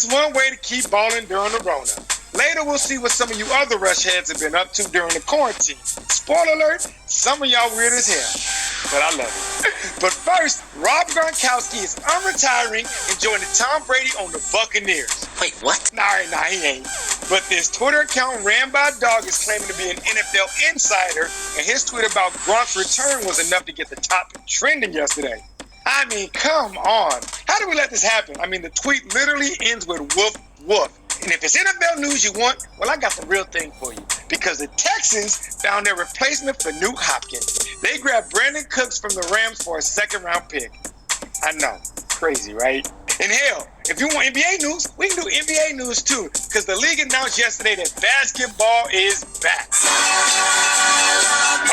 Just one way to keep balling during the Rona. Later, we'll see what some of you other Rush heads have been up to during the quarantine. Spoiler alert, some of y'all weird as hell, but I love it. But first, Rob Gronkowski is unretiring and joining Tom Brady on the Buccaneers. Wait, what? Nah, he ain't. But this Twitter account ran by a dog is claiming to be an NFL insider, and his tweet about Gronk's return was enough to get the topic trending yesterday. I mean, come on. How do we let this happen? I mean, the tweet literally ends with woof, woof. And if it's NFL news you want, well, I got the real thing for you. Because the Texans found their replacement for Nuke Hopkins. They grabbed Brandon Cooks from the Rams for a second-round pick. I know, crazy, right? And hell, if you want NBA news, we can do NBA news too. Because the league announced yesterday that basketball is back.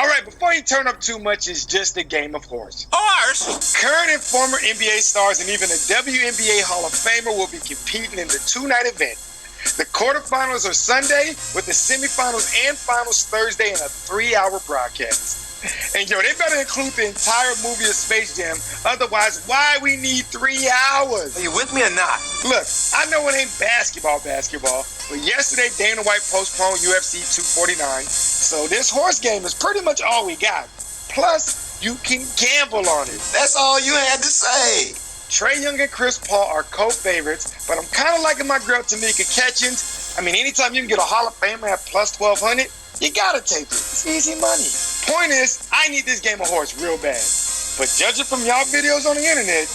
All right, before you turn up too much, it's just a game of horse. Horse? Current and former NBA stars and even a WNBA Hall of Famer will be competing in the two-night event. The quarterfinals are Sunday, with the semifinals and finals Thursday in a 3-hour broadcast. And yo, they better include the entire movie of Space Jam, otherwise why we need 3 hours? Are you with me or not? Look, I know it ain't basketball, but yesterday Dana White postponed UFC 249, so this horse game is pretty much all we got. Plus, you can gamble on it. That's all you had to say. Trae Young and Chris Paul are co-favorites, but I'm kind of liking my girl Tamika Catchings. I mean, anytime you can get a Hall of Famer at plus 1,200, you gotta take it. It's easy money. Point is, I need this game of horse real bad. But judging from y'all videos on the internet,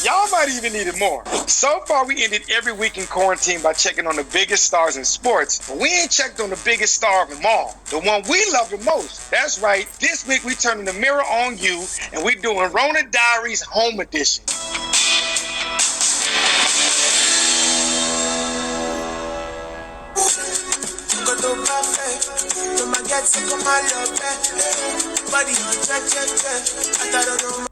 y'all might even need it more. So far, we ended every week in quarantine by checking on the biggest stars in sports, but we ain't checked on the biggest star of them all, the one we love the most. That's right, this week we turning the mirror on you, and we doing Rona Diaries Home Edition. Body on check. I thought I don't